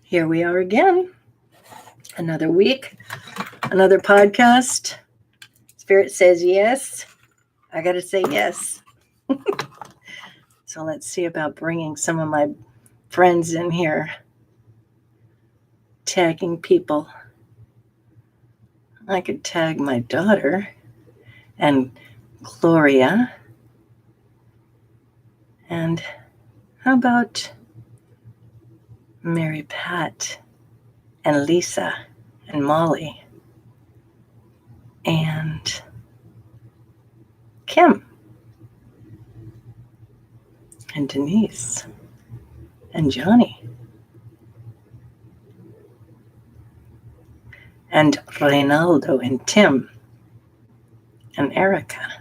Here we are again. Another week, another podcast. Spirit says yes. I got to say yes. So let's see about bringing some of my friends in here, tagging people. I could tag my daughter and Gloria. And how about Mary Pat and Lisa and Molly and Kim and Denise and Johnny and Reynaldo and Tim and Erica.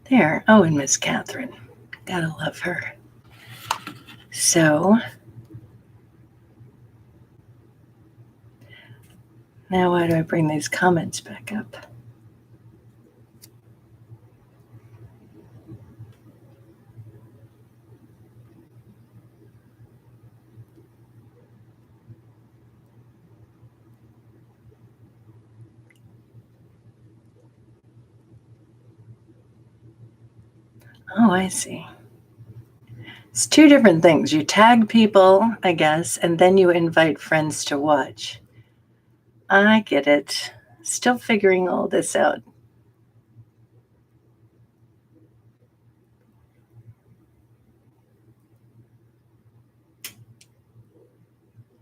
There. Oh, and Miss Catherine. Gotta love her. So, now why do I bring these comments back up? Oh, I see. It's two different things. You tag people, I guess, and then you invite friends to watch. I get it. Still figuring all this out.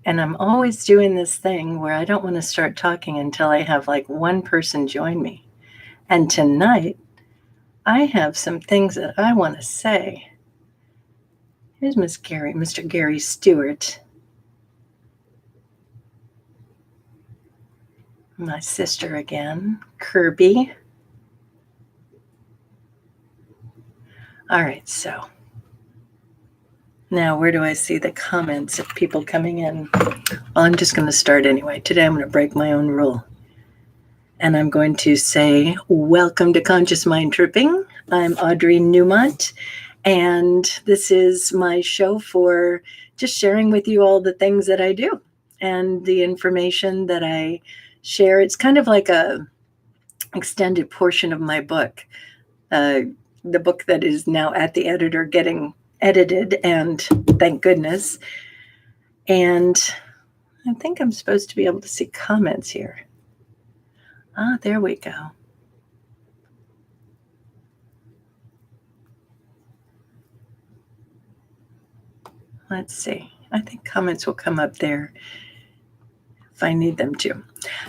And I'm always doing this thing where I don't want to start talking until I have like one person join me. And tonight, I have some things that I want to say. Here's Mr. Gary Stewart. My sister again, Kirby. All right, so now where do I see the comments of people coming in? Well, I'm just going to start anyway. Today I'm going to break my own rule. And I'm going to say, welcome to Conscious Mind Tripping. I'm Audrey Newmont, and this is my show for just sharing with you all the things that I do and the information that I share. It's kind of like a extended portion of my book, the book that is now at the editor getting edited, and thank goodness. And I think I'm supposed to be able to see comments here. Ah, there we go. Let's see. I think comments will come up there if I need them to.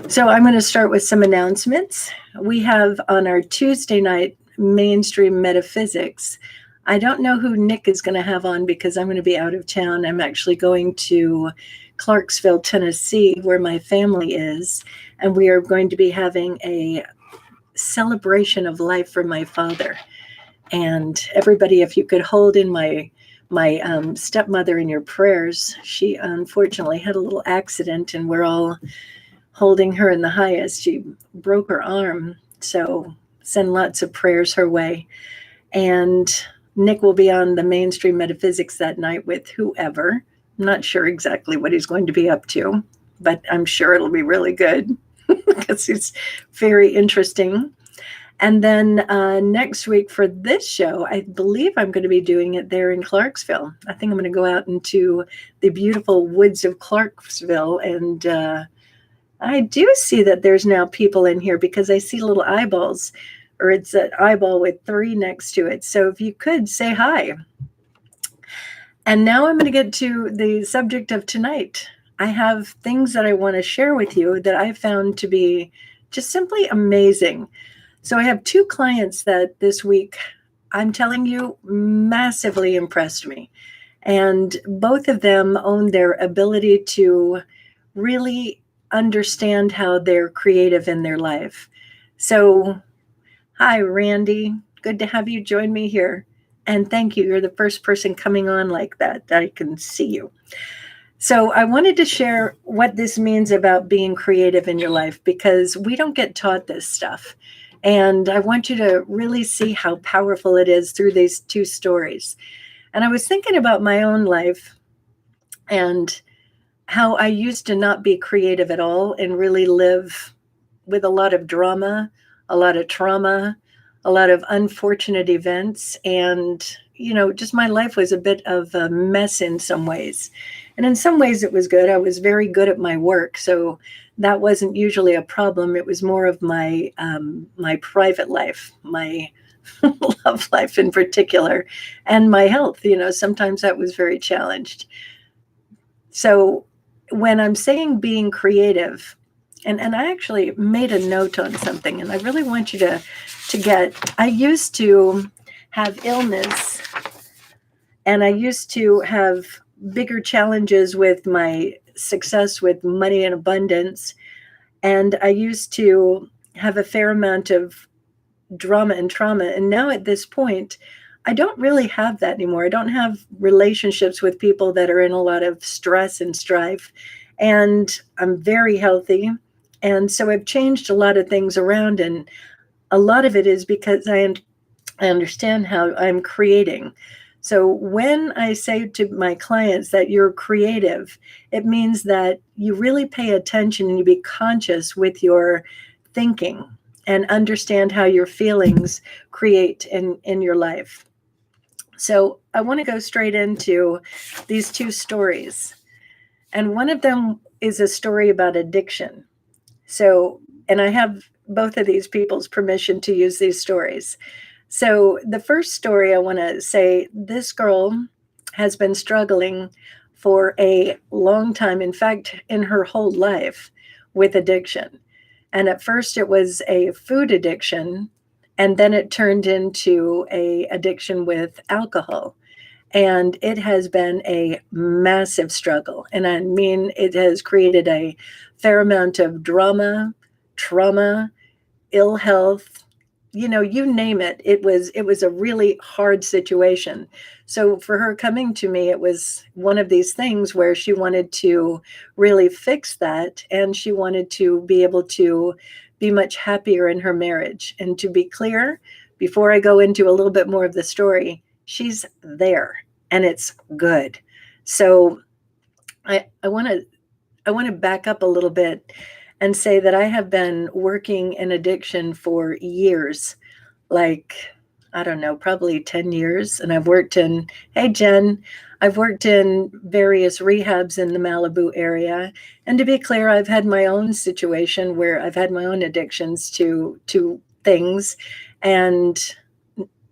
So I'm going to start with some announcements. We have on our Tuesday night Mainstream Metaphysics. I don't know who Nick is going to have on because I'm going to be out of town. I'm actually going to Clarksville, Tennessee, where my family is, and we are going to be having a celebration of life for my father. And everybody, if you could hold in my stepmother in your prayers. She unfortunately had a little accident, and we're all holding her in the highest. She broke her arm, so send lots of prayers her way. And Nick will be on the Mainstream Metaphysics that night with whoever. I'm not sure exactly what he's going to be up to, but I'm sure it'll be really good because it's very interesting. And then next week for this show, I believe I'm going to be doing it there in Clarksville. I think I'm going to go out into the beautiful woods of Clarksville. And I do see that there's now people in here because I see little eyeballs, or it's an eyeball with 3 next to it. So if you could say hi. And now I'm going to get to the subject of tonight. I have things that I want to share with you that I found to be just simply amazing. So I have 2 clients that this week, I'm telling you, massively impressed me. And both of them own their ability to really understand how they're creative in their life. So, hi, Randy. Good to have you join me here. And thank you. You're the first person coming on like that I can see you. So I wanted to share what this means about being creative in your life, because we don't get taught this stuff. And I want you to really see how powerful it is through these two stories. And I was thinking about my own life and how I used to not be creative at all and really live with a lot of drama, a lot of trauma, a lot of unfortunate events. And, just my life was a bit of a mess in some ways. And in some ways it was good. I was very good at my work. So that wasn't usually a problem. It was more of my my private life, my love life in particular, and my health. Sometimes that was very challenged. So when I'm saying being creative, and I actually made a note on something, and I really want you to get, I used to have illness, and I used to have bigger challenges with my success with money and abundance. And I used to have a fair amount of drama and trauma. And now at this point, I don't really have that anymore. I don't have relationships with people that are in a lot of stress and strife. And I'm very healthy. And so I've changed a lot of things around. And a lot of it is because I understand how I'm creating. So when I say to my clients that you're creative, it means that you really pay attention and you be conscious with your thinking and understand how your feelings create in your life. So I want to go straight into these two stories. And one of them is a story about addiction. So, and I have both of these people's permission to use these stories. So the first story I want to say, this girl has been struggling for a long time, in fact, in her whole life, with addiction. And at first it was a food addiction, and then it turned into a addiction with alcohol. And it has been a massive struggle. And I mean, it has created a fair amount of drama, trauma, ill health, you name it. It was a really hard situation. So for her coming to me, it was one of these things where she wanted to really fix that. And she wanted to be able to be much happier in her marriage. And to be clear, before I go into a little bit more of the story, she's there and it's good. So I want to back up a little bit and say that I have been working in addiction for years, like, I don't know, probably 10 years. And I've worked in, hey, Jen, I've worked in various rehabs in the Malibu area. And to be clear, I've had my own situation where I've had my own addictions to things, and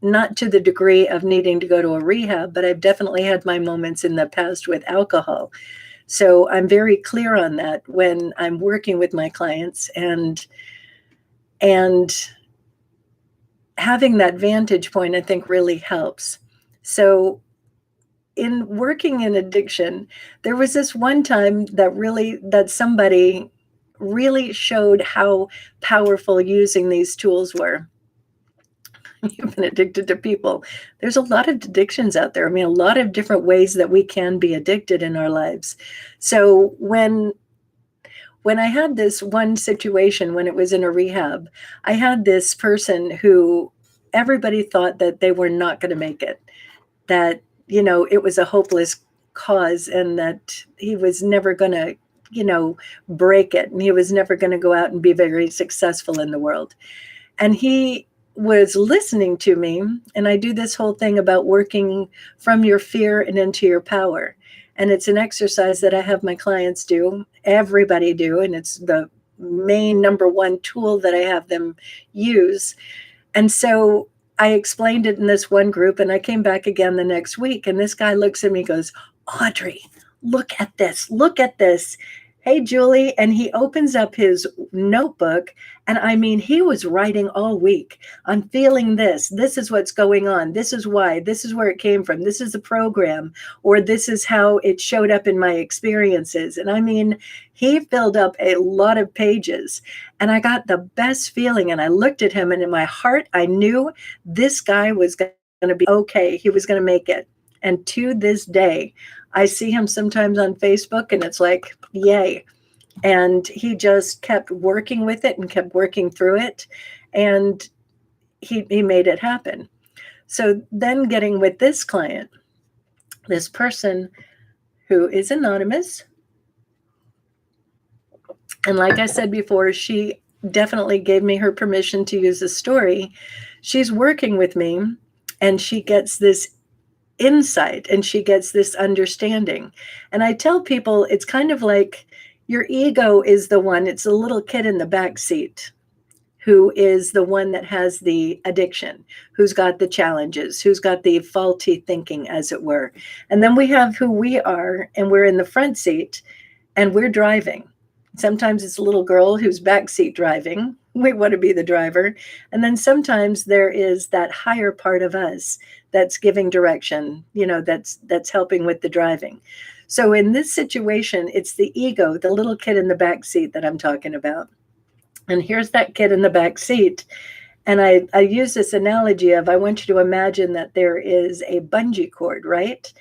not to the degree of needing to go to a rehab, but I've definitely had my moments in the past with alcohol. So I'm very clear on that when I'm working with my clients, and having that vantage point, I think, really helps. So in working in addiction, there was this one time that somebody really showed how powerful using these tools were. You've been addicted to people. There's a lot of addictions out there. I mean, a lot of different ways that we can be addicted in our lives. So when I had this one situation when it was in a rehab, I had this person who everybody thought that they were not going to make it, that, it was a hopeless cause, and that he was never going to, break it. And he was never going to go out and be very successful in the world. And he was listening to me, and I do this whole thing about working from your fear and into your power. And it's an exercise that I have my clients do, everybody do, and it's the main number one tool that I have them use. And so I explained it in this one group, and I came back again the next week, and this guy looks at me and goes, Audrey, look at this. Hey, Julie. And he opens up his notebook. And I mean, he was writing all week. I'm feeling this. This is what's going on. This is why. This is where it came from. This is the program, or this is how it showed up in my experiences. And I mean, he filled up a lot of pages, and I got the best feeling. And I looked at him, and in my heart, I knew this guy was going to be okay. He was going to make it. And to this day, I see him sometimes on Facebook, and it's like, yay. And he just kept working with it and kept working through it. And he made it happen. So then getting with this client, this person who is anonymous, and like I said before, she definitely gave me her permission to use the story. She's working with me and she gets this insight and she gets this understanding. And I tell people it's kind of like your ego is the one, it's a little kid in the back seat who is the one that has the addiction, who's got the challenges, who's got the faulty thinking, as it were. And then we have who we are, and we're in the front seat and we're driving. Sometimes it's a little girl who's backseat driving. We want to be the driver. And then sometimes there is that higher part of us that's giving direction, that's helping with the driving. So in this situation, it's the ego, the little kid in the backseat that I'm talking about. And here's that kid in the back seat. And I use this analogy of, I want you to imagine that there is a bungee cord, right?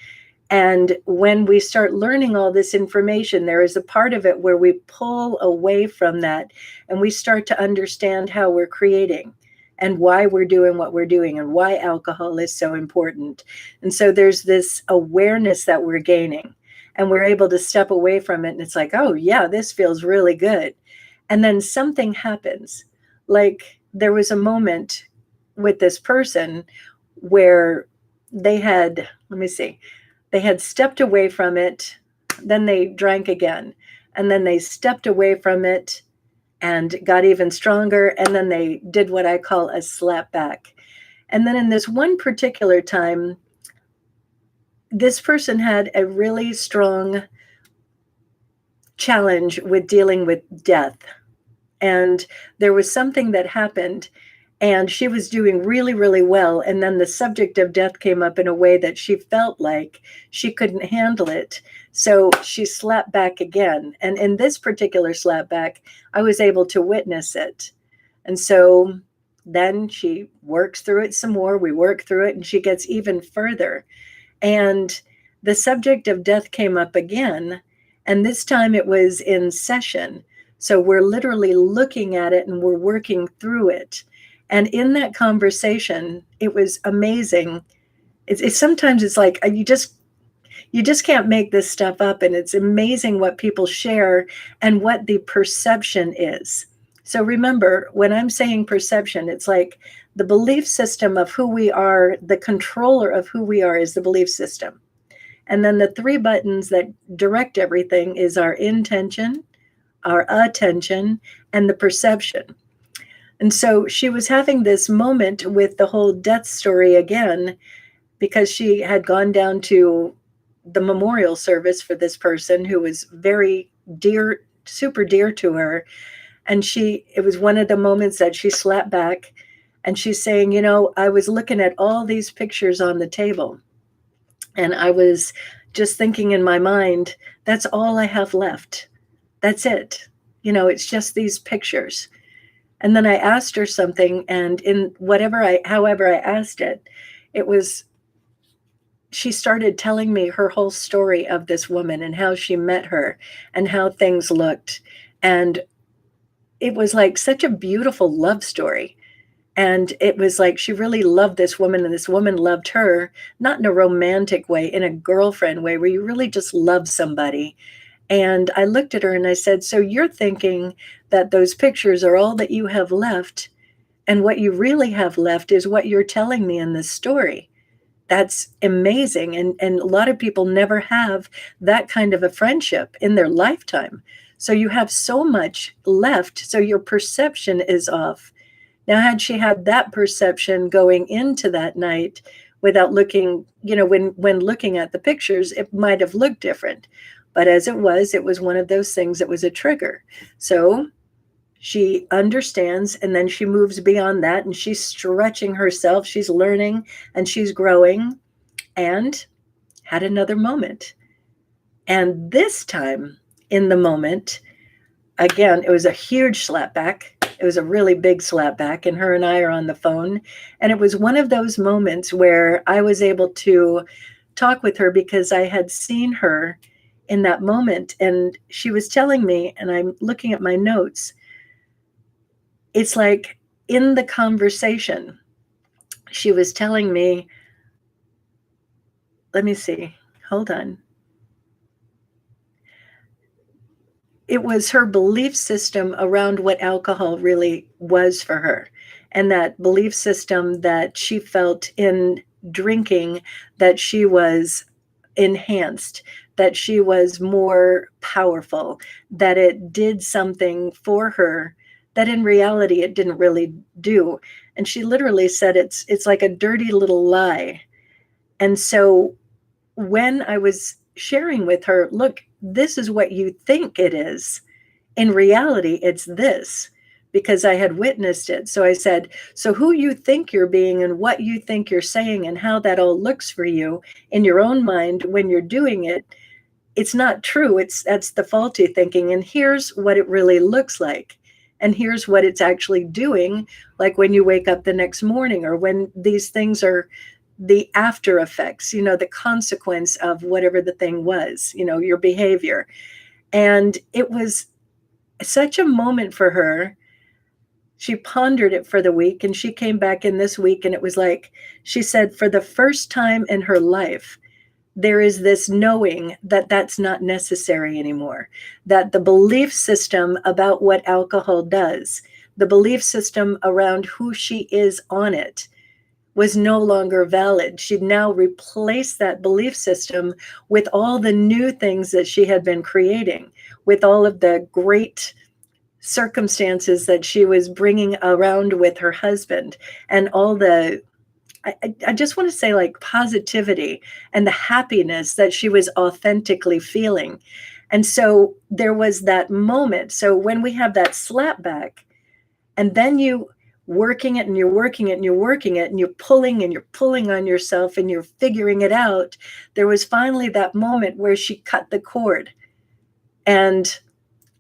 And when we start learning all this information, there is a part of it where we pull away from that and we start to understand how we're creating and why we're doing what we're doing and why alcohol is so important. And so there's this awareness that we're gaining and we're able to step away from it. And it's like, oh yeah, this feels really good. And then something happens. Like there was a moment with this person where they had, they had stepped away from it, then they drank again, and then they stepped away from it and got even stronger, and then they did what I call a slap back. And then in this one particular time, this person had a really strong challenge with dealing with death. And there was something that happened and she was doing really, really well. And then the subject of death came up in a way that she felt like she couldn't handle it. So she slapped back again. And in this particular slap back, I was able to witness it. And so then she works through it some more. We work through it and she gets even further. And the subject of death came up again. And this time it was in session. So we're literally looking at it and we're working through it. And in that conversation, it was amazing. It's sometimes it's like you just can't make this stuff up. And it's amazing what people share and what the perception is. So remember, when I'm saying perception, it's like the belief system of who we are, the controller of who we are is the belief system. And then the three buttons that direct everything is our intention, our attention, and the perception. And so she was having this moment with the whole death story again, because she had gone down to the memorial service for this person who was very dear, super dear to her. And it was one of the moments that she slapped back and she's saying, I was looking at all these pictures on the table and I was just thinking in my mind, that's all I have left. That's it. It's just these pictures. And then I asked her something, and in however I asked it, she started telling me her whole story of this woman and how she met her and how things looked. And it was like such a beautiful love story. And it was like she really loved this woman and this woman loved her, not in a romantic way, in a girlfriend way where you really just love somebody. And I looked at her and I said, so you're thinking that those pictures are all that you have left. And what you really have left is what you're telling me in this story. That's amazing. And a lot of people never have that kind of a friendship in their lifetime. So you have so much left. So your perception is off. Now, had she had that perception going into that night without looking, when looking at the pictures, it might have looked different. But as it was one of those things that was a trigger. So she understands and then she moves beyond that and she's stretching herself. She's learning and she's growing and had another moment. And this time in the moment, again, it was a huge slapback. It was a really big slapback and her and I are on the phone. And it was one of those moments where I was able to talk with her because I had seen her in that moment. And she was telling me, and I'm looking at my notes, it's like in the conversation, she was telling me, let me see, hold on. It was her belief system around what alcohol really was for her. And that belief system that she felt in drinking, that she was enhanced, that she was more powerful, that it did something for her that in reality it didn't really do. And she literally said it's like a dirty little lie. And so when I was sharing with her, look, this is what you think it is. In reality, it's this, because I had witnessed it. So I said, so who you think you're being and what you think you're saying and how that all looks for you in your own mind when you're doing it, it's not true. That's the faulty thinking. And here's what it really looks like. And here's what it's actually doing, like when you wake up the next morning or when these things are the after effects, the consequence of whatever the thing was, your behavior. And it was such a moment for her. She pondered it for the week and she came back in this week and it was like, she said, for the first time in her life, there is this knowing that that's not necessary anymore, that the belief system about what alcohol does, the belief system around who she is on it, was no longer valid. She'd now replaced that belief system with all the new things that she had been creating, with all of the great circumstances that she was bringing around with her husband, and all the, I just want to say, like, positivity and the happiness that she was authentically feeling. And so there was that moment. So when we have that slap back, and then you working it and you're working it and you're working it and you're pulling on yourself and you're figuring it out, there was finally that moment where she cut the cord. And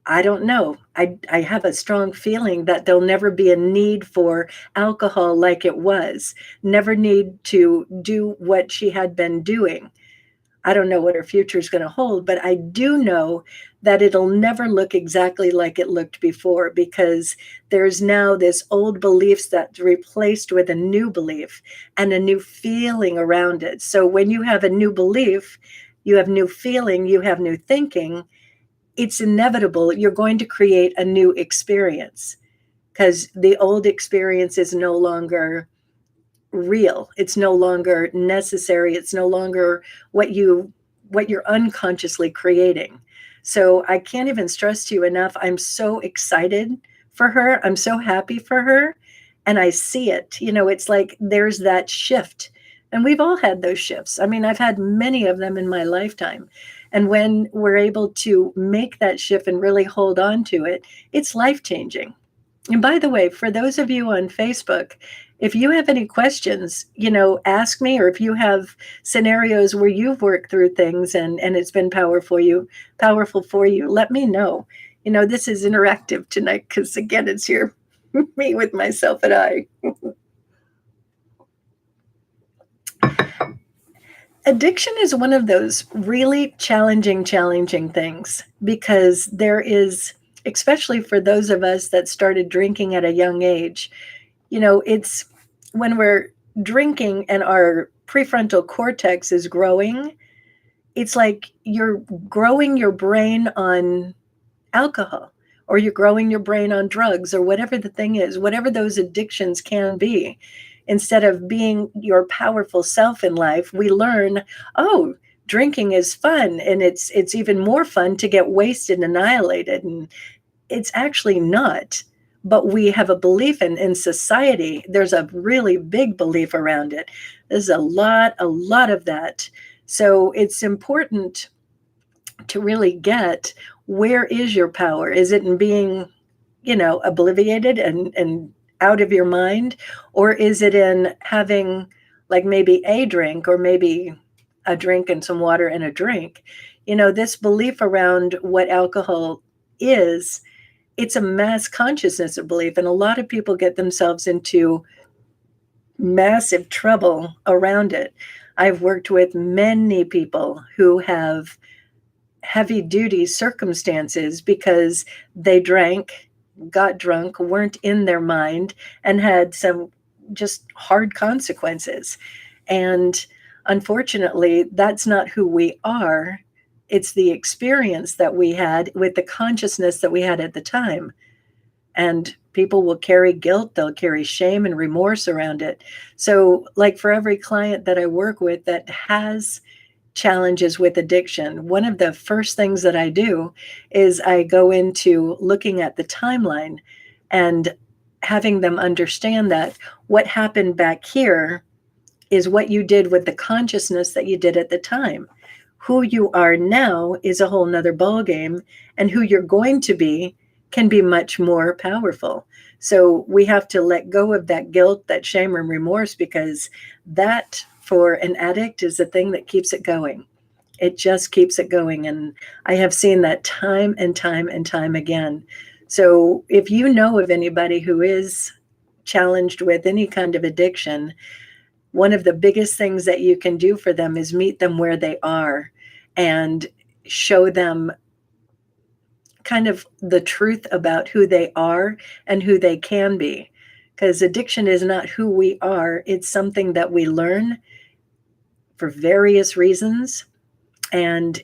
I don't know, I have a strong feeling that there'll never be a need for alcohol like it was, never need to do what she had been doing. I don't know what her future is going to hold, but I do know that it'll never look exactly like it looked before, because there's now this old beliefs that's replaced with a new belief and a new feeling around it. So when you have a new belief, you have new feeling, you have new thinking, it's inevitable you're going to create a new experience, because the old experience is no longer real. It's no longer necessary. It's no longer what you're unconsciously creating. So I can't even stress to you enough. I'm so excited for her. I'm so happy for her. And I see it. It's like there's that shift. And we've all had those shifts. I mean, I've had many of them in my lifetime. And when we're able to make that shift and really hold on to it, it's life-changing. And by the way, for those of you on Facebook, if you have any questions, ask me, or if you have scenarios where you've worked through things and it's been powerful for you, let me know. This is interactive tonight because, again, it's here, me with myself and I. Addiction is one of those really challenging things, because there is, especially for those of us that started drinking at a young age, it's when we're drinking and our prefrontal cortex is growing, it's like you're growing your brain on alcohol, or you're growing your brain on drugs, or whatever the thing is, whatever those addictions can be. Instead of being your powerful self in life, we learn, oh, drinking is fun, and it's even more fun to get wasted and annihilated. And it's actually not. But we have a belief in society. There's a really big belief around it. There's a lot of that. So it's important to really get, where is your power? Is it in being, obliviated and out of your mind? Or is it in having, like, maybe a drink, or maybe a drink and some water and a drink? This belief around what alcohol is, it's a mass consciousness of belief. And a lot of people get themselves into massive trouble around it. I've worked with many people who have heavy duty circumstances because they drank got drunk, weren't in their mind, and had some just hard consequences. And unfortunately, that's not who we are. It's the experience that we had with the consciousness that we had at the time. And people will carry guilt, they'll carry shame and remorse around it. So, like for every client that I work with that has challenges with addiction, one of the first things that I do is I go into looking at the timeline and having them understand that what happened back here is what you did with the consciousness that you did at the time. Who you are now is a whole nother ballgame, and who you're going to be can be much more powerful. So we have to let go of that guilt, that shame and remorse, because that for an addict is the thing that keeps it going. It just keeps it going. And I have seen that time and time and time again. So if you know of anybody who is challenged with any kind of addiction, one of the biggest things that you can do for them is meet them where they are and show them kind of the truth about who they are and who they can be. Because addiction is not who we are, it's something that we learn for various reasons. And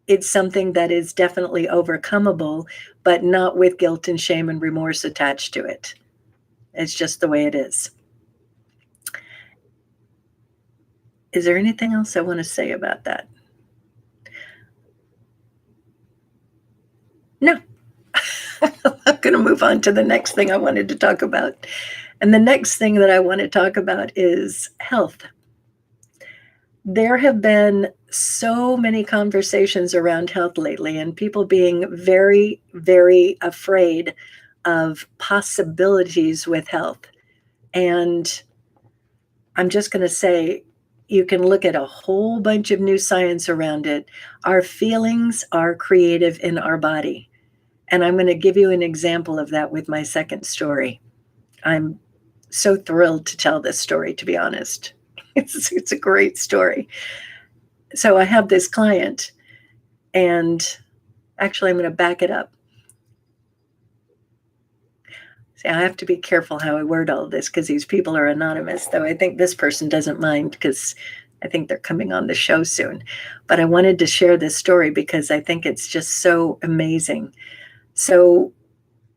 it's something that is definitely overcomable, but not with guilt and shame and remorse attached to it. It's just the way it is. Is there anything else I want to say about that? No. I'm going to move on to the next thing I wanted to talk about. And the next thing that I want to talk about is health. There have been so many conversations around health lately, and people being very, very afraid of possibilities with health. And I'm just going to say, you can look at a whole bunch of new science around it. Our feelings are creative in our body. And I'm going to give you an example of that with my second story. I'm so thrilled to tell this story, to be honest. It's a great story. So I have this client, and actually I'm going to back it up. See, I have to be careful how I word all of this because these people are anonymous, though I think this person doesn't mind because I think they're coming on the show soon. But I wanted to share this story because I think it's just so amazing. So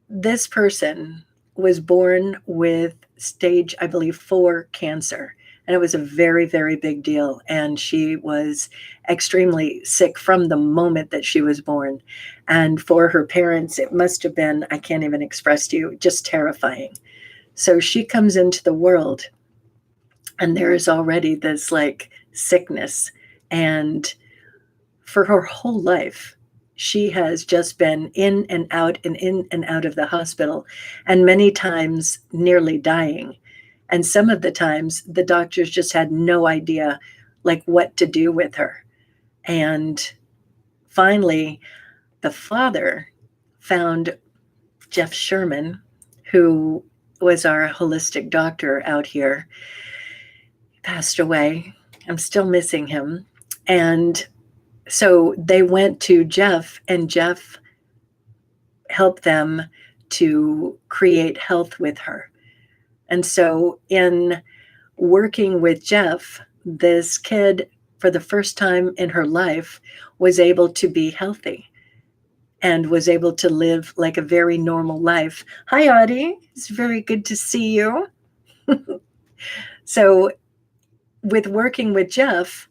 this person was born with stage, I believe, 4 cancer. And it was a very, very big deal. And she was extremely sick from the moment that she was born. And for her parents, it must have been, I can't even express to you, just terrifying. So she comes into the world, and there is already this like sickness. And for her whole life, she has just been in and out of the hospital, and many times nearly dying. And some of the times the doctors just had no idea like what to do with her. And finally, the father found Jeff Sherman, who was our holistic doctor out here. He passed away. I'm still missing him. And so they went to Jeff, and Jeff helped them to create health with her. And so in working with Jeff, this kid, for the first time in her life, was able to be healthy and was able to live like a very normal life. Hi, Audrey. It's very good to see you. So with working with Jeff,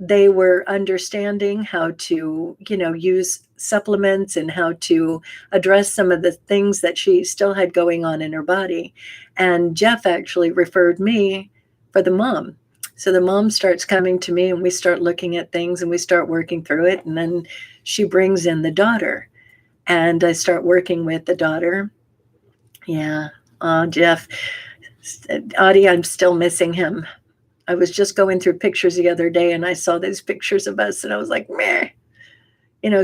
they were understanding how to, use supplements and how to address some of the things that she still had going on in her body. And Jeff actually referred me for the mom. So the mom starts coming to me, and we start looking at things and we start working through it. And then she brings in the daughter, and I start working with the daughter. Yeah. Oh, Jeff. Audie, I'm still missing him. I was just going through pictures the other day, and I saw these pictures of us, and I was like, meh.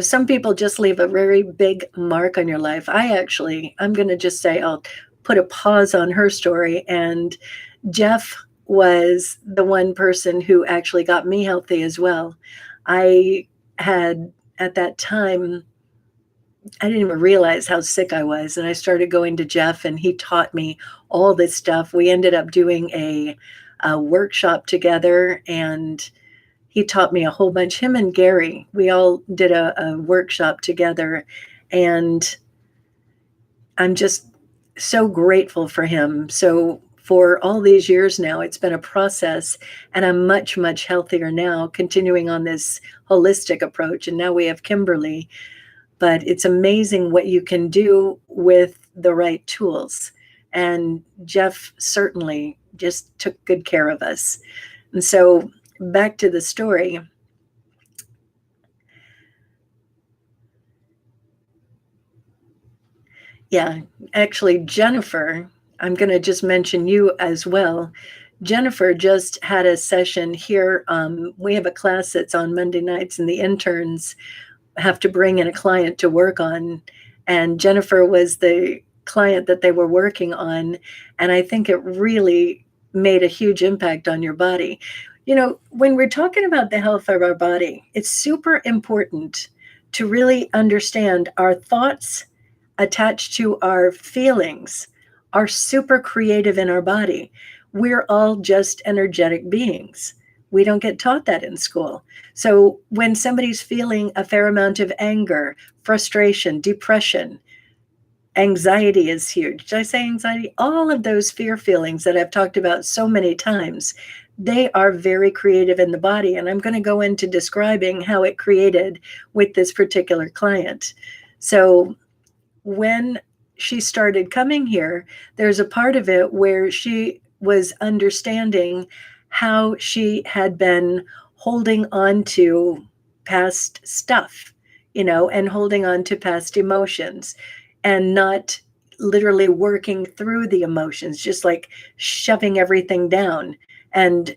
Some people just leave a very big mark on your life. I'm going to just say, I'll put a pause on her story. And Jeff was the one person who actually got me healthy as well. I had, at that time, I didn't even realize how sick I was. And I started going to Jeff, and he taught me all this stuff. We ended up doing a workshop together, and he taught me a whole bunch. Him and Gary, we all did a workshop together. And I'm just so grateful for him. So for all these years now, it's been a process, and I'm much, much healthier now, continuing on this holistic approach. And now we have Kimberly, but it's amazing what you can do with the right tools. And Jeff certainly just took good care of us. And so back to the story. Yeah, actually, Jennifer, I'm going to just mention you as well. Jennifer just had a session here. We have a class that's on Monday nights, and the interns have to bring in a client to work on. And Jennifer was the client that they were working on. And I think it really made a huge impact on your body. You know, when we're talking about the health of our body, it's super important to really understand our thoughts attached to our feelings are super creative in our body. We're all just energetic beings. We don't get taught that in school. So when somebody's feeling a fair amount of anger, frustration, depression, anxiety is huge. Did I say anxiety? All of those fear feelings that I've talked about so many times, they are very creative in the body. And I'm going to go into describing how it created with this particular client. So when she started coming here, there's a part of it where she was understanding how she had been holding on to past stuff, and holding on to past emotions, and not literally working through the emotions, just like shoving everything down. And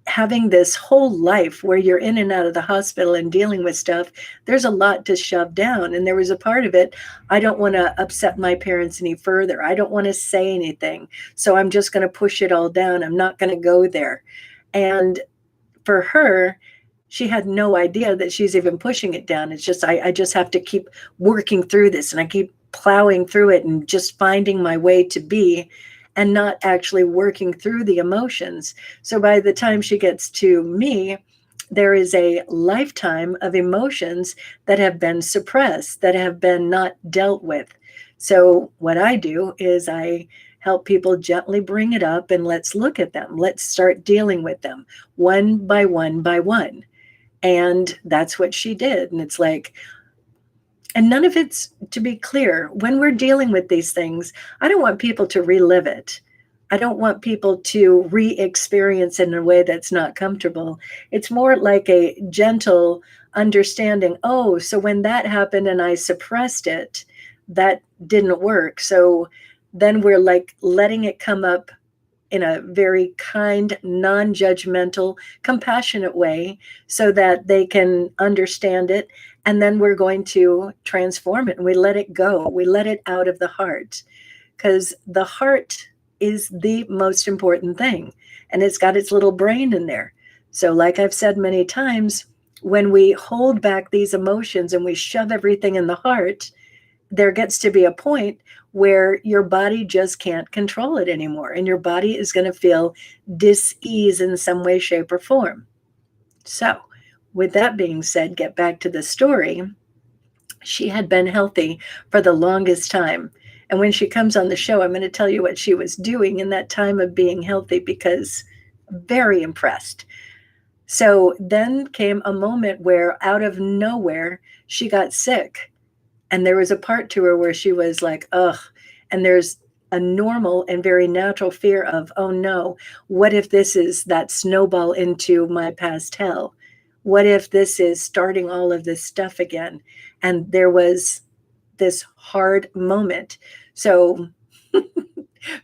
having this whole life where you're in and out of the hospital and dealing with stuff, there's a lot to shove down. And there was a part of it, I don't want to upset my parents any further. I don't want to say anything. So I'm just going to push it all down. I'm not going to go there. And for her, she had no idea that she's even pushing it down. It's just, I just have to keep working through this, and I keep plowing through it and just finding my way to be, and not actually working through the emotions. So by the time she gets to me, there is a lifetime of emotions that have been suppressed, that have been not dealt with. So what I do is I help people gently bring it up, and let's look at them. Let's start dealing with them one by one by one. And that's what she did. And it's like, and none of it's, to be clear, when we're dealing with these things, I don't want people to relive it. I don't want people to re-experience it in a way that's not comfortable. It's more like a gentle understanding. Oh, so when that happened and I suppressed it, that didn't work. So then we're like letting it come up in a very kind, non-judgmental, compassionate way, so that they can understand it. And then we're going to transform it, and we let it go. We let it out of the heart, because the heart is the most important thing, and it's got its little brain in there. So like I've said many times, when we hold back these emotions and we shove everything in the heart, there gets to be a point where your body just can't control it anymore, and your body is going to feel dis-ease in some way, shape, or form. So with that being said, get back to the story. She had been healthy for the longest time. And when she comes on the show, I'm going to tell you what she was doing in that time of being healthy, because I'm very impressed. So then came a moment where out of nowhere, she got sick. And there was a part to her where she was like, ugh. And there's a normal and very natural fear of, oh no, what if this is that snowball into my past hell? What if this is starting all of this stuff again? And there was this hard moment. So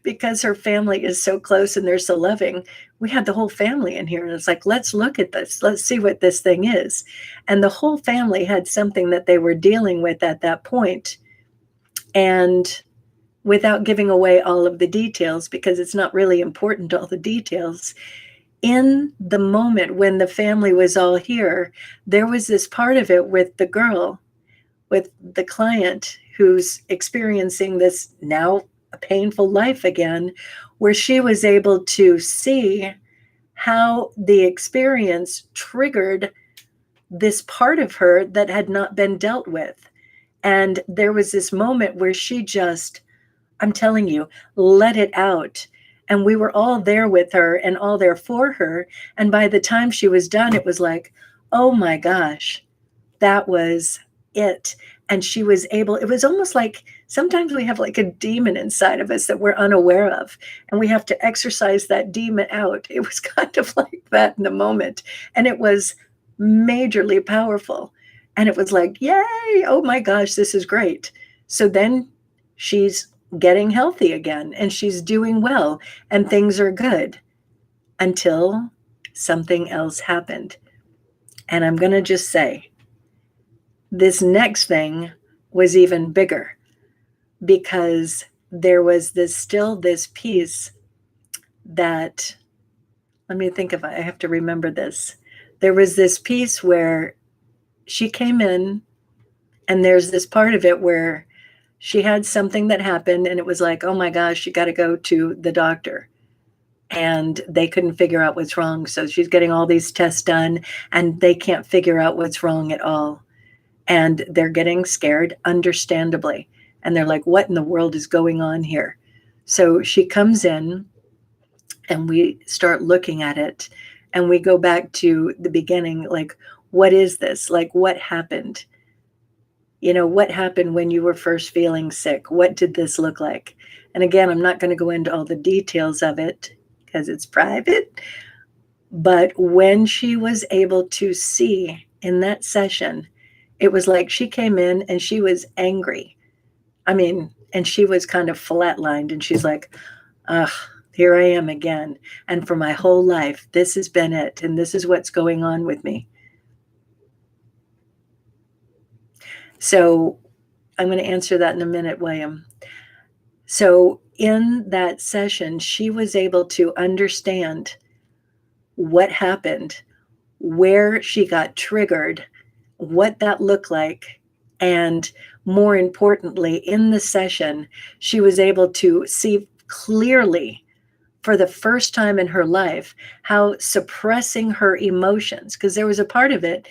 because her family is so close and they're so loving, we had the whole family in here. And it's like, let's look at this. Let's see what this thing is. And the whole family had something that they were dealing with at that point. And without giving away all of the details, because it's not really important, all the details, in the moment when the family was all here, there was this part of it with the girl with the client who's experiencing this now a painful life again, where she was able to see how the experience triggered this part of her that had not been dealt with. And there was this moment where she just, I'm telling you, let it out. And we were all there with her and all there for her. And by the time she was done, it was like, oh my gosh, that was it. And she was able, it was almost like sometimes we have like a demon inside of us that we're unaware of, and we have to exercise that demon out. It was kind of like that in the moment. And it was majorly powerful. And it was like, yay, oh my gosh, this is great. So then she's getting healthy again and she's doing well and things are good until something else happened. And I'm going to just say, this next thing was even bigger, because there was this piece that, let me think if I have to remember this. There was this piece where she came in, and there's this part of it where she had something that happened, and it was like, oh my gosh, you got to go to the doctor. And they couldn't figure out what's wrong. So she's getting all these tests done, and they can't figure out what's wrong at all. And they're getting scared, understandably. And they're like, what in the world is going on here? So she comes in and we start looking at it, and we go back to the beginning. Like, what is this? Like, what happened? You know, what happened when you were first feeling sick? What did this look like? And again, I'm not going to go into all the details of it because it's private. But when she was able to see in that session, it was like she came in and she was angry. I mean, and she was kind of flatlined, and she's like, ugh, here I am again. And for my whole life, this has been it. And this is what's going on with me. So I'm going to answer that in a minute, William. So in that session, she was able to understand what happened, where she got triggered, what that looked like. And more importantly, in the session, she was able to see clearly for the first time in her life how suppressing her emotions, because there was a part of it,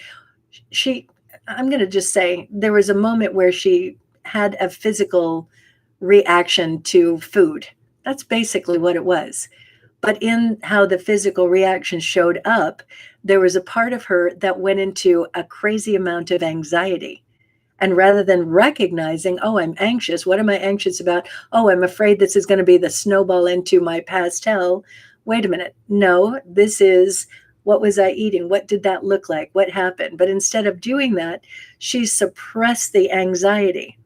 I'm going to just say there was a moment where she had a physical reaction to food. That's basically what it was. But in how the physical reaction showed up, there was a part of her that went into a crazy amount of anxiety. And rather than recognizing, oh, I'm anxious, what am I anxious about? Oh, I'm afraid this is going to be the snowball into my past hell. Wait a minute. No, this is, what was I eating? What did that look like? What happened? But instead of doing that, she suppressed the anxiety.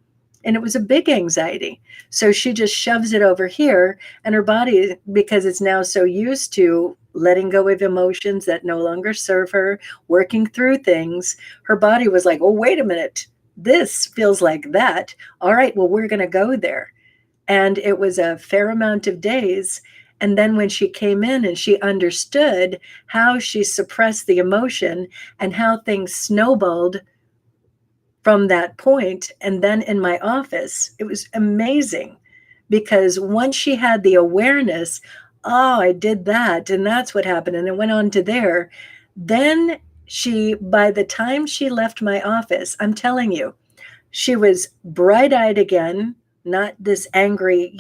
And it was a big anxiety. So she just shoves it over here, and her body, because it's now so used to letting go of emotions that no longer serve her, working through things, her body was like, oh, wait a minute. This feels like that. All right, well, we're going to go there. And it was a fair amount of days. And then when she came in and she understood how she suppressed the emotion and how things snowballed from that point, and then in my office, it was amazing, because once she had the awareness, oh, I did that, and that's what happened, and it went on to there, then she, by the time she left my office, I'm telling you, she was bright-eyed again, not this angry,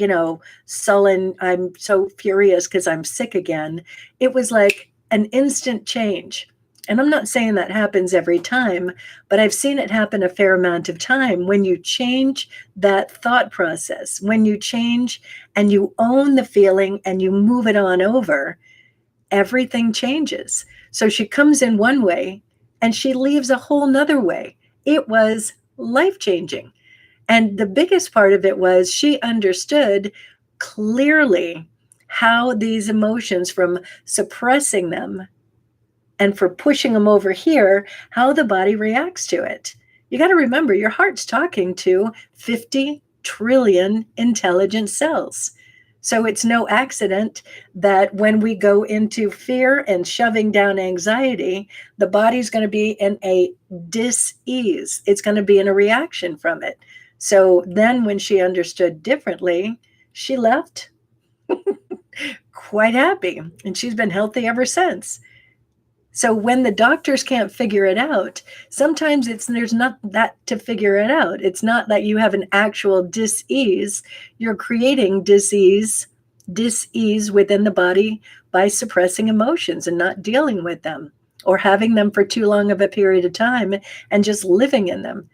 sullen, I'm so furious because I'm sick again. It was like an instant change. And I'm not saying that happens every time, but I've seen it happen a fair amount of time when you change that thought process, when you change and you own the feeling and you move it on over, everything changes. So she comes in one way and she leaves a whole nother way. It was life-changing. And the biggest part of it was she understood clearly how these emotions, from suppressing them and for pushing them over here, how the body reacts to it. You got to remember, your heart's talking to 50 trillion intelligent cells. So it's no accident that when we go into fear and shoving down anxiety, the body's going to be in a dis-ease. It's going to be in a reaction from it. So then when she understood differently, she left quite happy, and she's been healthy ever since. So when the doctors can't figure it out, sometimes there's not that to figure it out. It's not that you have an actual dis-ease. You're creating dis-ease within the body by suppressing emotions and not dealing with them, or having them for too long of a period of time and just living in them.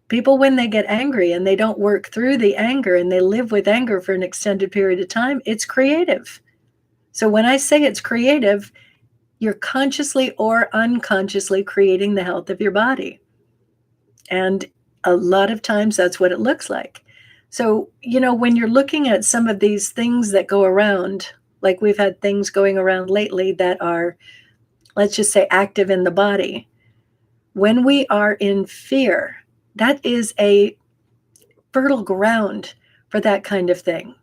People, when they get angry and they don't work through the anger and they live with anger for an extended period of time, it's creative. So when I say it's creative, you're consciously or unconsciously creating the health of your body. And a lot of times that's what it looks like. So, when you're looking at some of these things that go around, like we've had things going around lately that are, let's just say, active in the body. When we are in fear, that is a fertile ground for that kind of thing.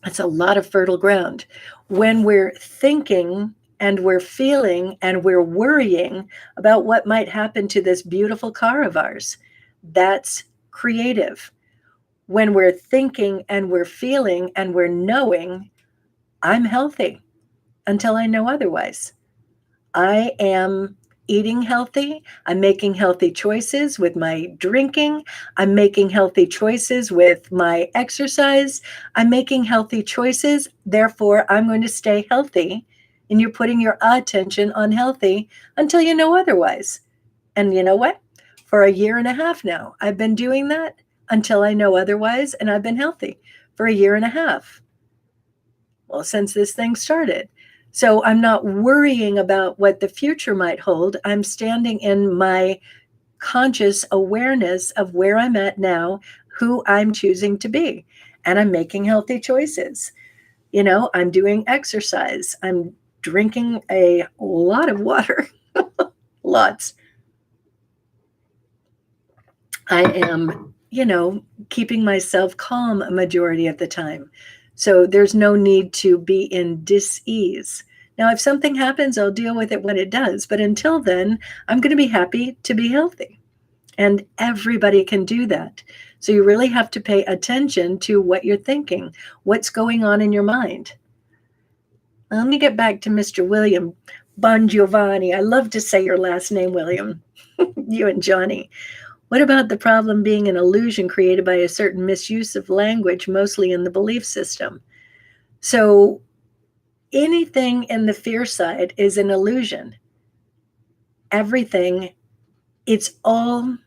It's a lot of fertile ground. When we're thinking and we're feeling and we're worrying about what might happen to this beautiful car of ours, that's creative. When we're thinking and we're feeling and we're knowing, I'm healthy until I know otherwise. I am eating healthy. I'm making healthy choices with my drinking. I'm making healthy choices with my exercise. I'm making healthy choices. Therefore, I'm going to stay healthy. And you're putting your attention on healthy until you know otherwise. And you know what? For a year and a half now, I've been doing that until I know otherwise. And I've been healthy for a year and a half. Well, since this thing started. So I'm not worrying about what the future might hold. I'm standing in my conscious awareness of where I'm at now, who I'm choosing to be. And I'm making healthy choices. I'm doing exercise. I'm drinking a lot of water, lots. I am, keeping myself calm a majority of the time. So there's no need to be in dis-ease. Now, if something happens, I'll deal with it when it does. But until then, I'm going to be happy to be healthy. And everybody can do that. So you really have to pay attention to what you're thinking, what's going on in your mind. Let me get back to Mr. William Bongiovanni. I love to say your last name, William. You and Johnny. What about the problem being an illusion created by a certain misuse of language, mostly in the belief system? So anything in the fear side is an illusion. Everything, it's all,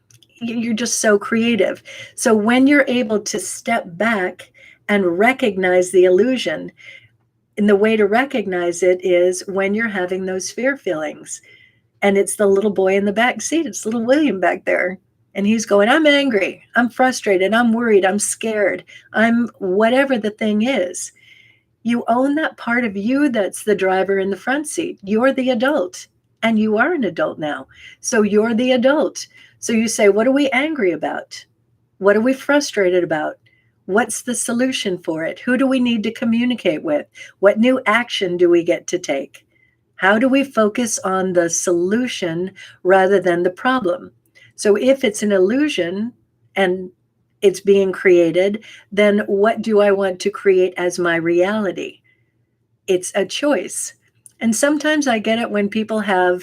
you're just so creative. So when you're able to step back and recognize the illusion, and the way to recognize it is when you're having those fear feelings. And it's the little boy in the back seat. It's little William back there. And he's going, I'm angry, I'm frustrated, I'm worried, I'm scared, I'm whatever the thing is. You own that part of you that's the driver in the front seat. You're the adult, and you are an adult now. So you're the adult. So you say, what are we angry about? What are we frustrated about? What's the solution for it? Who do we need to communicate with? What new action do we get to take? How do we focus on the solution rather than the problem? So if it's an illusion and it's being created, then what do I want to create as my reality? It's a choice. And sometimes I get it when people have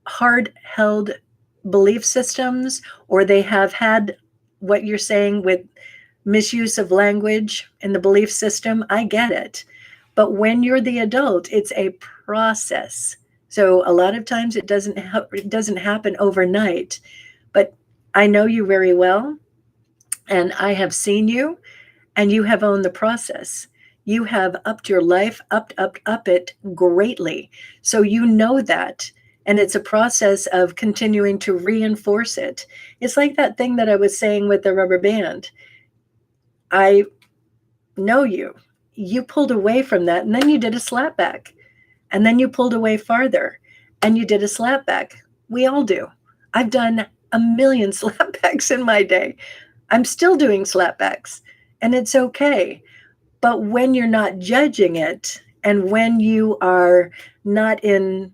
hard-held belief systems, or they have had what you're saying with misuse of language in the belief system. I get it. But when you're the adult, it's a process. So a lot of times it doesn't happen overnight. But I know you very well, and I have seen you, and you have owned the process. You have upped your life, up it greatly. So you know that. And it's a process of continuing to reinforce it. It's like that thing that I was saying with the rubber band. I know you. You pulled away from that, and then you did a slap back. And then you pulled away farther, and you did a slap back. We all do. I've done a million slapbacks in my day. I'm still doing slapbacks. and it's okay. But when you're not judging it, and when you are not in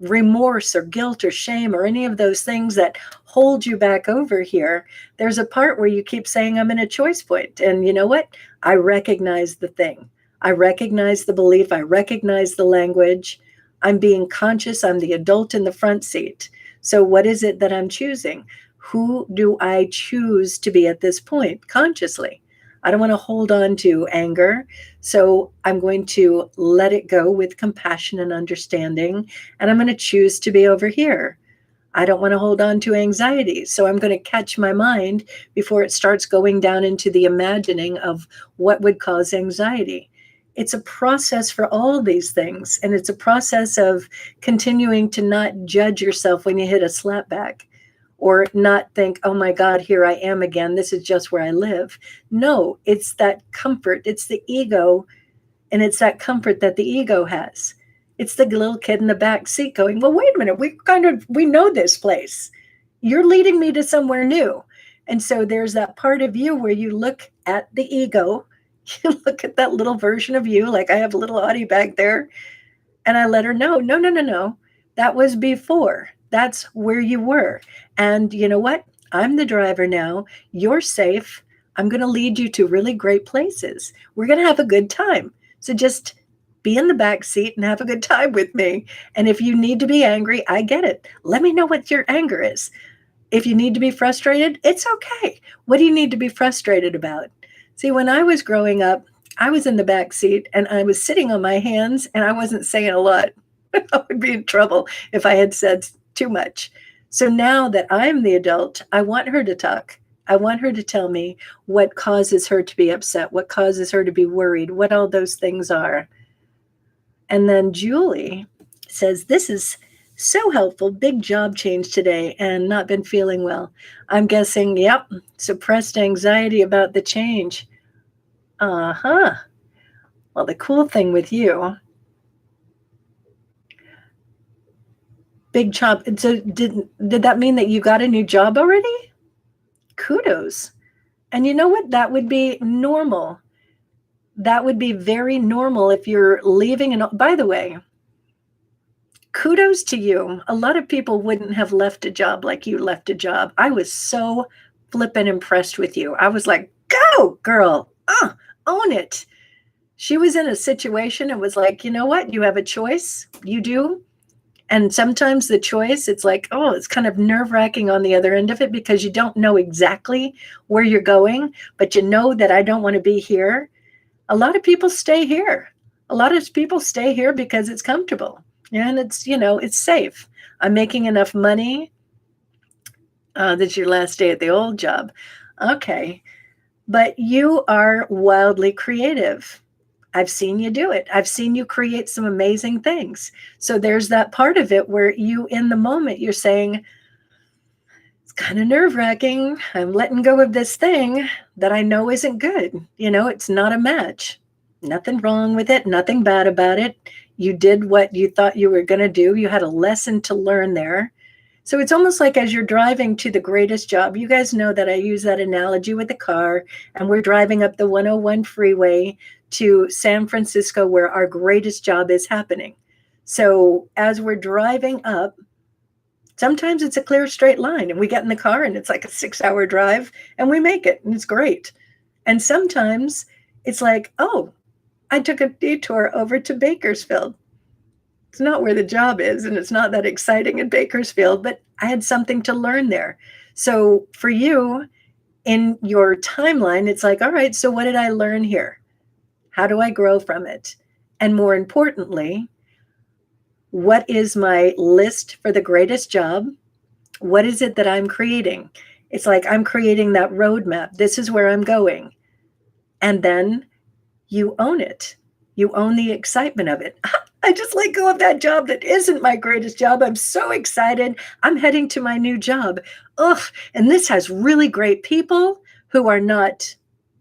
remorse or guilt or shame or any of those things that hold you back over here, there's a part where you keep saying, I'm in a choice point. And you know what? I recognize the thing. I recognize the belief. I recognize the language. I'm being conscious. I'm the adult in the front seat. So what is it that I'm choosing? Who do I choose to be at this point consciously? I don't want to hold on to anger. So I'm going to let it go with compassion and understanding. And I'm going to choose to be over here. I don't want to hold on to anxiety. So I'm going to catch my mind before it starts going down into the imagining of what would cause anxiety. It's a process for all these things. And it's a process of continuing to not judge yourself when you hit a slapback, or not think, oh my God, here I am again. This is just where I live. No, it's that comfort. It's the ego. And it's that comfort that the ego has. It's the little kid in the back seat going, well, wait a minute. We know this place. You're leading me to somewhere new. And so there's that part of you where you look at the ego, you look at that little version of you, like I have a little Audrey back there. And I let her know, no. That was before. That's where you were. And you know what? I'm the driver now. You're safe. I'm going to lead you to really great places. We're going to have a good time. So just be in the back seat and have a good time with me. And if you need to be angry, I get it. Let me know what your anger is. If you need to be frustrated, it's okay. What do you need to be frustrated about? See, when I was growing up, I was in the back seat and I was sitting on my hands and I wasn't saying a lot. I would be in trouble if I had said too much. So now that I'm the adult, I want her to talk. I want her to tell me what causes her to be upset, what causes her to be worried, what all those things are. And then Julie says, this is so helpful. Big job change today and not been feeling well. I'm guessing, yep, suppressed anxiety about the change. Uh-huh. Well, the cool thing with you, big job. So did that mean that you got a new job already? Kudos. And you know what? That would be normal. That would be very normal if you're leaving. And by the way, kudos to you. A lot of people wouldn't have left a job like you left a job. I was so flippin' impressed with you. I was like, go, girl. Own it. She was in a situation. It was like, you know what? You have a choice. You do. And sometimes the choice, it's like, oh, it's kind of nerve-wracking on the other end of it because you don't know exactly where you're going, but you know that I don't want to be here. A lot of people stay here. A lot of people stay here because it's comfortable and it's, it's safe. I'm making enough money. That's your last day at the old job. Okay. But you are wildly creative. I've seen you do it. I've seen you create some amazing things. So there's that part of it where you, in the moment, you're saying, it's kind of nerve-wracking. I'm letting go of this thing that I know isn't good. It's not a match. Nothing wrong with it. Nothing bad about it. You did what you thought you were going to do. You had a lesson to learn there. So it's almost like as you're driving to the greatest job, you guys know that I use that analogy with the car, and we're driving up the 101 freeway to San Francisco where our greatest job is happening. So as we're driving up, sometimes it's a clear straight line and we get in the car and it's like a 6-hour drive and we make it and it's great. And sometimes it's like, oh, I took a detour over to Bakersfield. It's not where the job is and it's not that exciting in Bakersfield, but I had something to learn there. So for you in your timeline, it's like, all right, so what did I learn here? How do I grow from it? And more importantly, what is my list for the greatest job? What is it that I'm creating? It's like I'm creating that roadmap. This is where I'm going. And then you own it. You own the excitement of it. I just let go of that job that isn't my greatest job. I'm so excited. I'm heading to my new job. Ugh. And this has really great people who are not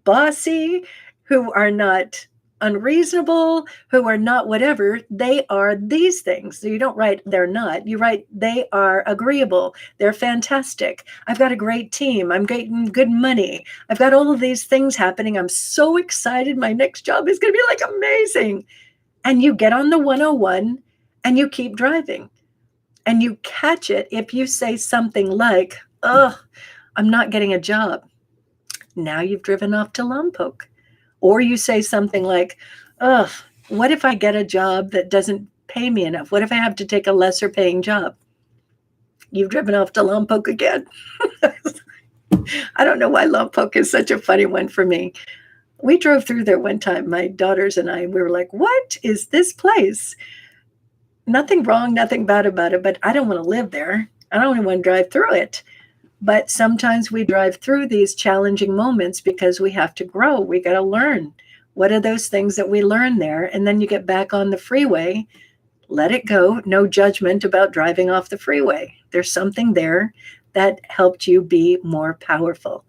bossy, who are not unreasonable, who are not whatever. They are these things. So you don't write they're not. You write they are agreeable. They're fantastic. I've got a great team. I'm getting good money. I've got all of these things happening. I'm so excited. My next job is going to be like amazing. And you get on the 101 and you keep driving. And you catch it if you say something like, oh, I'm not getting a job. Now you've driven off to Lompoc. Or you say something like, ugh, what if I get a job that doesn't pay me enough? What if I have to take a lesser paying job? You've driven off to Lompoc again. I don't know why Lompoc is such a funny one for me. We drove through there one time, my daughters and I, we were like, what is this place? Nothing wrong, nothing bad about it, but I don't want to live there. I don't even want to drive through it. But sometimes we drive through these challenging moments because we have to grow. We got to learn. What are those things that we learn there? And then you get back on the freeway, let it go. No judgment about driving off the freeway. There's something there that helped you be more powerful.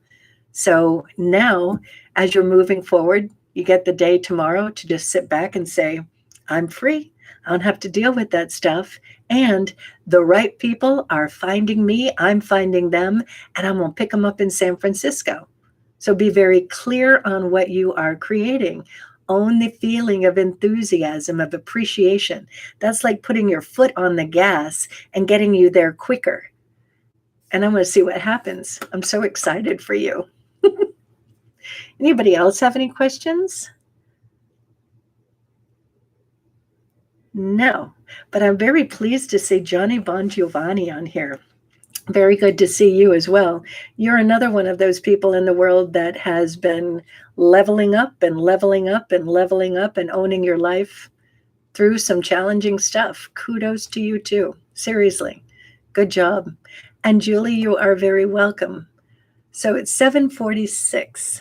So now, as you're moving forward, you get the day tomorrow to just sit back and say, I'm free. I don't have to deal with that stuff. And the right people are finding me. I'm finding them. And I'm going to pick them up in San Francisco. So be very clear on what you are creating. Own the feeling of enthusiasm, of appreciation. That's like putting your foot on the gas and getting you there quicker. And I'm going to see what happens. I'm so excited for you. Anybody else have any questions? No, but I'm very pleased to see Johnny Bon Giovanni on here. Very good to see you as well. You're another one of those people in the world that has been leveling up and leveling up and leveling up and owning your life through some challenging stuff. Kudos to you too. Seriously, good job. And Julie, you are very welcome. So it's 7:46.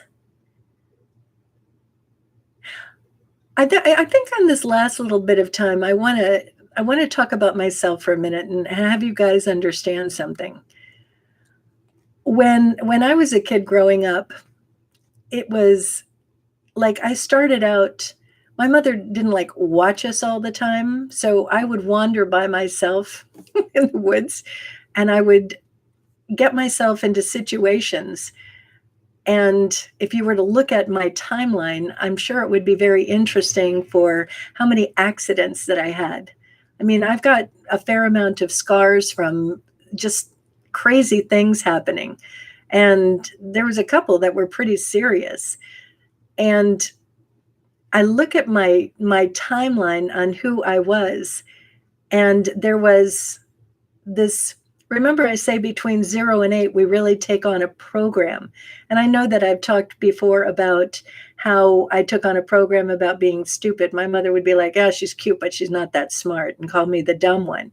I think on this last little bit of time, I want to talk about myself for a minute and have you guys understand something. When I was a kid growing up, it was like I started out, my mother didn't like watch us all the time, so I would wander by myself in the woods and I would get myself into situations. And if you were to look at my timeline, I'm sure it would be very interesting for how many accidents that I had. I mean, I've got a fair amount of scars from just crazy things happening. And there was a couple that were pretty serious. And I look at my timeline on who I was, and there was this. Remember, I say between 0 and 8, we really take on a program. And I know that I've talked before about how I took on a program about being stupid. My mother would be like, oh, she's cute, but she's not that smart, and call me the dumb one.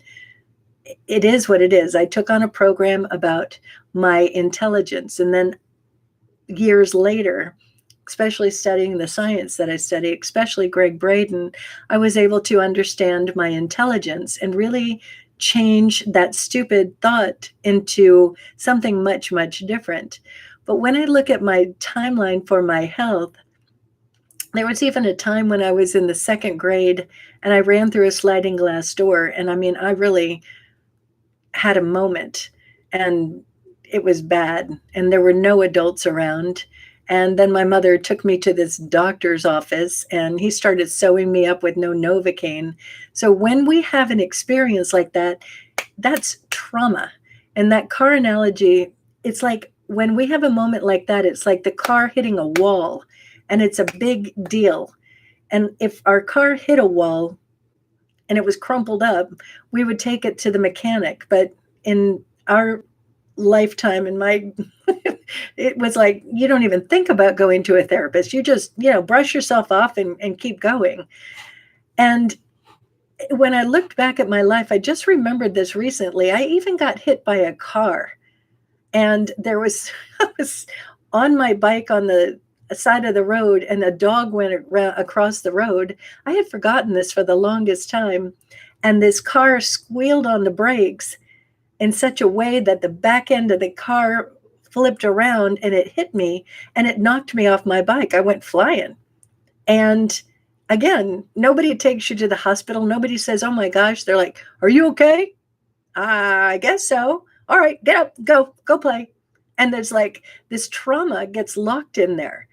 It is what it is. I took on a program about my intelligence. And then years later, especially studying the science that I study, especially Greg Braden, I was able to understand my intelligence and really change that stupid thought into something much, much different. But when I look at my timeline for my health, there was even a time when I was in the 2nd grade and I ran through a sliding glass door. And I mean, I really had a moment and it was bad and there were no adults around. And then my mother took me to this doctor's office and he started sewing me up with no Novocaine. So when we have an experience like that, that's trauma. And that car analogy, it's like when we have a moment like that, it's like the car hitting a wall and it's a big deal. And if our car hit a wall and it was crumpled up, we would take it to the mechanic. But in our lifetime, in my it was like you don't even think about going to a therapist. You just brush yourself off and keep going. And when I looked back at my life, I just remembered this recently. I even got hit by a car, and I was on my bike on the side of the road, and a dog went across the road. I had forgotten this for the longest time, and this car squealed on the brakes in such a way that the back end of the car flipped around and it hit me and it knocked me off my bike. I went flying. And again, nobody takes you to the hospital. Nobody says, oh my gosh. They're like, are you okay? I guess so. All right, get up, go play. And there's like this trauma gets locked in there.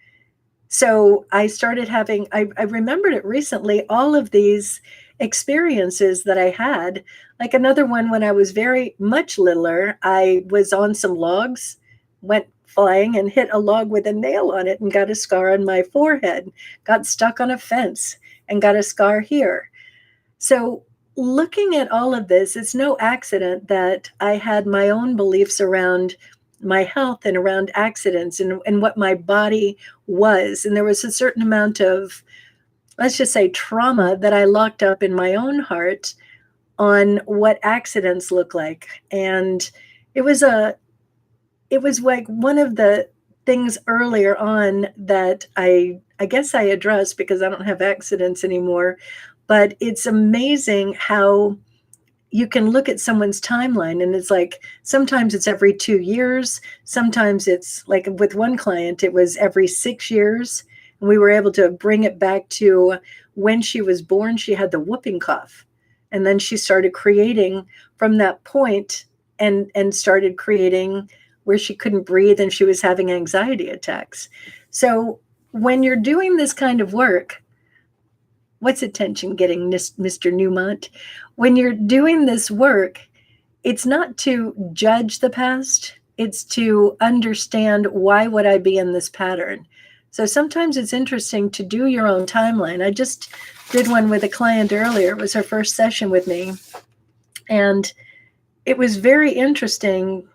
So I started having, I remembered it recently, all of these experiences that I had. Like another one when I was very much littler, I was on some logs, went flying and hit a log with a nail on it and got a scar on my forehead, got stuck on a fence and got a scar here. So looking at all of this, it's no accident that I had my own beliefs around my health and around accidents and what my body was. And there was a certain amount of, let's just say, trauma that I locked up in my own heart on what accidents look like. And it was like one of the things earlier on that I guess I addressed because I don't have accidents anymore. But it's amazing how you can look at someone's timeline and it's like sometimes it's every 2 years, sometimes it's like with one client it was every 6 years, and we were able to bring it back to when she was born. She had the whooping cough, and then she started creating from that point and started creating where she couldn't breathe and she was having anxiety attacks. So when you're doing this kind of work, what's attention getting, Mr. Newmont? When you're doing this work, it's not to judge the past, it's to understand why would I be in this pattern. So sometimes it's interesting to do your own timeline. I just did one with a client earlier. It was her first session with me. And it was very interesting.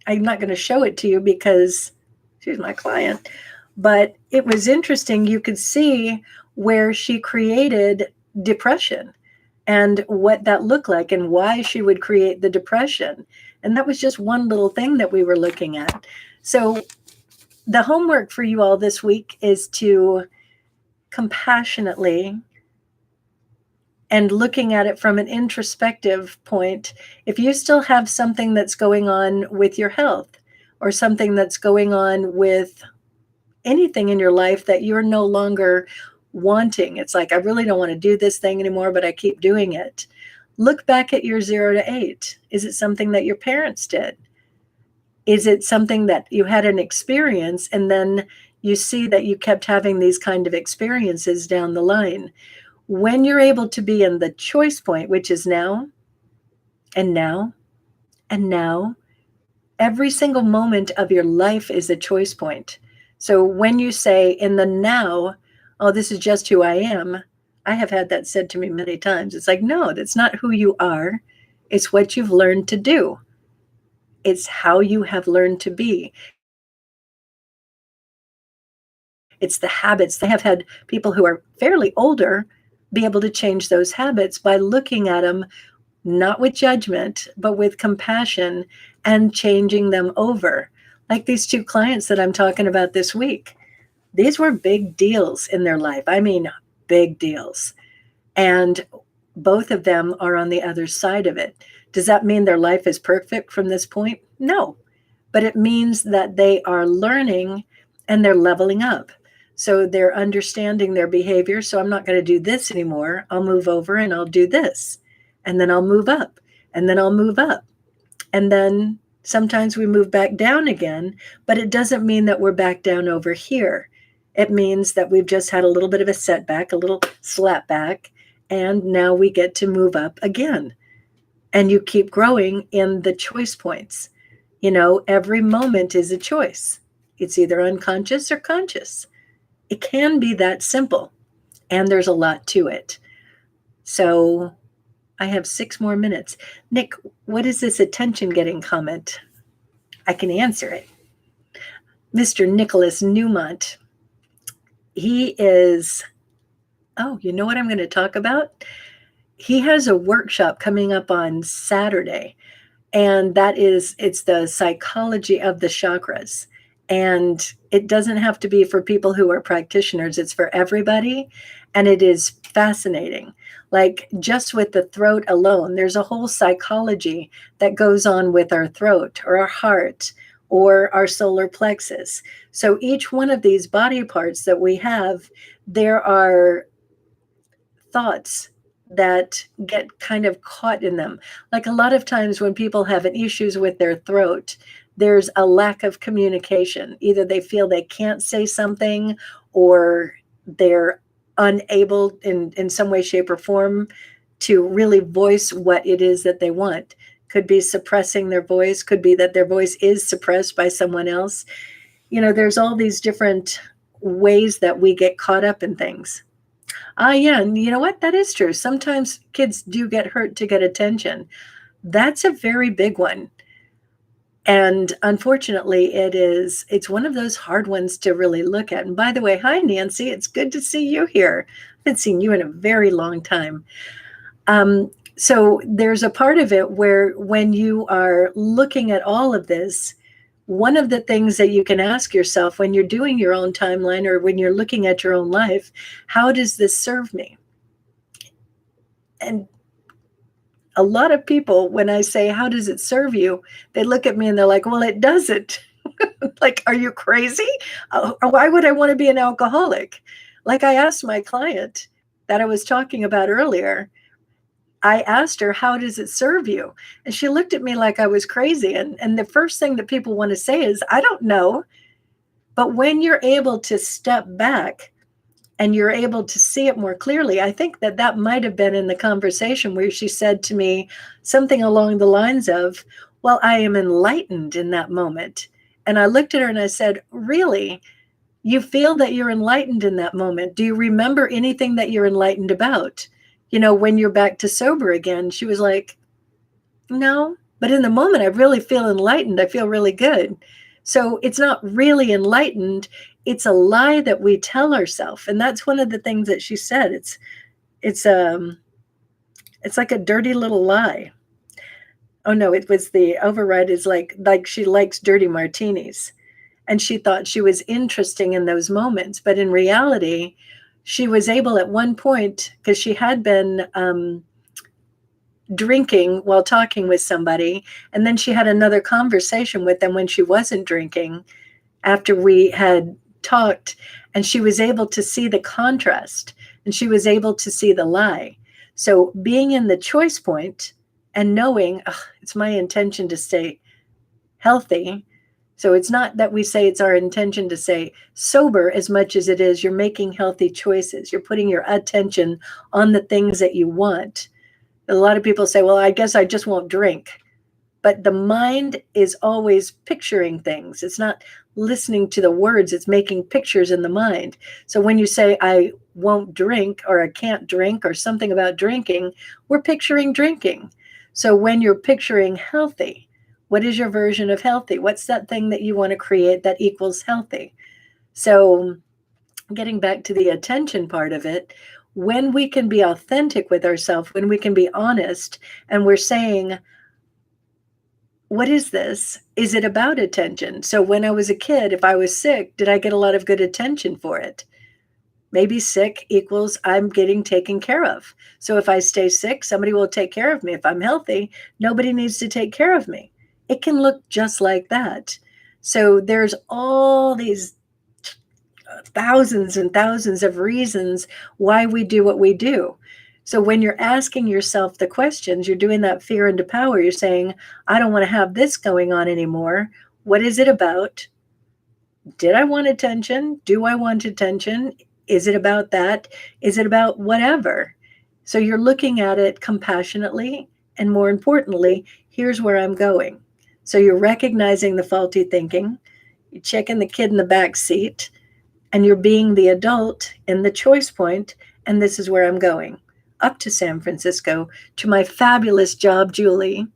I'm not going to show it to you because she's my client, but it was interesting. You could see where she created depression and what that looked like and why she would create the depression. And that was just one little thing that we were looking at. So the homework for you all this week is to compassionately and looking at it from an introspective point. If you still have something that's going on with your health or something that's going on with anything in your life that you're no longer wanting, it's like, I really don't want to do this thing anymore, but I keep doing it. Look back at your 0 to 8. Is it something that your parents did? Is it something that you had an experience and then you see that you kept having these kind of experiences down the line? When you're able to be in the choice point, which is now and now and now, every single moment of your life is a choice point. So when you say in the now, oh, this is just who I am, I have had that said to me many times. It's like, no, that's not who you are. It's what you've learned to do. It's how you have learned to be. It's the habits. They have had people who are fairly older be able to change those habits by looking at them, not with judgment, but with compassion and changing them over. Like these 2 clients that I'm talking about this week. These were big deals in their life. I mean, big deals. And both of them are on the other side of it. Does that mean their life is perfect from this point? No. But it means that they are learning and they're leveling up. So they're understanding their behavior. So I'm not going to do this anymore. I'll move over and I'll do this. And then I'll move up. And then I'll move up. And then sometimes we move back down again. But it doesn't mean that we're back down over here. It means that we've just had a little bit of a setback, a little slap back. And now we get to move up again. And you keep growing in the choice points. You know, every moment is a choice. It's either unconscious or conscious. It can be that simple, and there's a lot to it. So I have 6 more minutes. Nick, what is this attention-getting comment? I can answer it. Mr. Nicholas Newmont, he is, oh, you know what I'm going to talk about? He has a workshop coming up on Saturday, and it's the psychology of the chakras. And it doesn't have to be for people who are practitioners. It's for everybody. And it is fascinating. Like just with the throat alone, there's a whole psychology that goes on with our throat or our heart or our solar plexus. So each one of these body parts that we have, there are thoughts that get kind of caught in them. Like a lot of times when people have issues with their throat, there's a lack of communication. Either they feel they can't say something, or they're unable in some way, shape, or form to really voice what it is that they want. Could be suppressing their voice, could be that their voice is suppressed by someone else. There's all these different ways that we get caught up in things. Yeah, and you know what? That is true. Sometimes kids do get hurt to get attention. That's a very big one. And unfortunately, it's one of those hard ones to really look at. And by the way, hi, Nancy. It's good to see you here. I haven't seen you in a very long time. So there's a part of it where when you are looking at all of this, one of the things that you can ask yourself when you're doing your own timeline or when you're looking at your own life, how does this serve me? And a lot of people, when I say, how does it serve you? They look at me and they're like, well, it doesn't. Like, are you crazy? Why would I want to be an alcoholic? Like I asked my client that I was talking about earlier, I asked her, how does it serve you? And she looked at me like I was crazy. And the first thing that people want to say is, I don't know. But when you're able to step back and you're able to see it more clearly, I think that might have been in the conversation where she said to me something along the lines of, well, I am enlightened in that moment. And I looked at her and I said, really? You feel that you're enlightened in that moment? Do you remember anything that you're enlightened about? When you're back to sober again? She was like, no, but in the moment, I really feel enlightened. I feel really good. So it's not really enlightened. It's a lie that we tell ourselves. And that's one of the things that she said. It's like a dirty little lie. Oh no, it was the override is like she likes dirty martinis. And she thought she was interesting in those moments. But in reality, she was able at one point, because she had been drinking while talking with somebody, and then she had another conversation with them when she wasn't drinking after we had talked, and she was able to see the contrast, and she was able to see the lie. So being in the choice point and knowing, it's my intention to stay healthy. So it's not that we say it's our intention to stay sober as much as it is you're making healthy choices. You're putting your attention on the things that you want. A lot of people say, well, I guess I just won't drink. But the mind is always picturing things. It's not listening to the words. It's making pictures in the mind. So when you say, I won't drink, or I can't drink, or something about drinking, we're picturing drinking. So when you're picturing healthy, what is your version of healthy? What's that thing that you want to create that equals healthy? So getting back to the attention part of it, when we can be authentic with ourselves, when we can be honest, and we're saying, what is this? Is it about attention? So when I was a kid, if I was sick, did I get a lot of good attention for it? Maybe sick equals I'm getting taken care of. So if I stay sick, somebody will take care of me. If I'm healthy, nobody needs to take care of me. It can look just like that. So there's all these thousands and thousands of reasons why we do what we do. So when you're asking yourself the questions, you're doing that fear into power. You're saying, I don't want to have this going on anymore. What is it about? Did I want attention? Do I want attention? Is it about that? Is it about whatever? So you're looking at it compassionately. And more importantly, here's where I'm going. So you're recognizing the faulty thinking. You're checking the kid in the back seat. And you're being the adult in the choice point. And this is where I'm going. Up to San Francisco, to my fabulous job, Julie.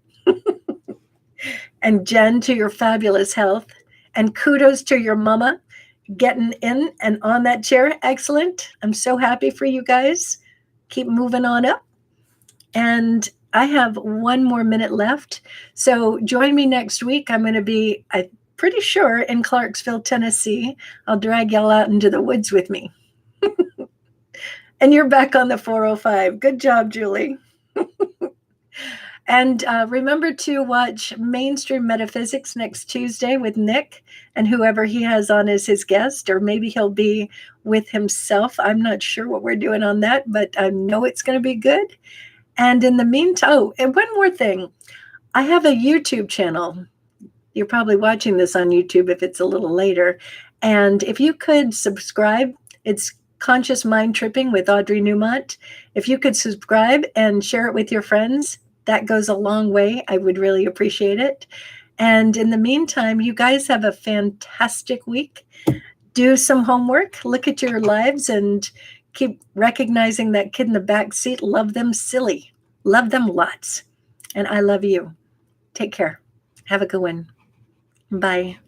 And Jen, to your fabulous health. And kudos to your mama getting in and on that chair. Excellent. I'm so happy for you guys. Keep moving on up. And I have 1 more minute left. So join me next week. I'm going to be, I'm pretty sure, in Clarksville, Tennessee. I'll drag y'all out into the woods with me. And you're back on the 405. Good job, Julie. And remember to watch Mainstream Metaphysics next Tuesday with Nick and whoever he has on as his guest, or maybe he'll be with himself. I'm not sure what we're doing on that, but I know it's going to be good. And in the meantime, oh, and one more thing. I have a YouTube channel. You're probably watching this on YouTube if it's a little later. And if you could subscribe, it's Conscious Mind Tripping with Audrey Newmont. If you could subscribe and share it with your friends, that goes a long way. I would really appreciate it. And in the meantime, you guys have a fantastic week. Do some homework, look at your lives, and keep recognizing that kid in the back seat. Love them silly. Love them lots. And I love you. Take care. Have a good one. Bye.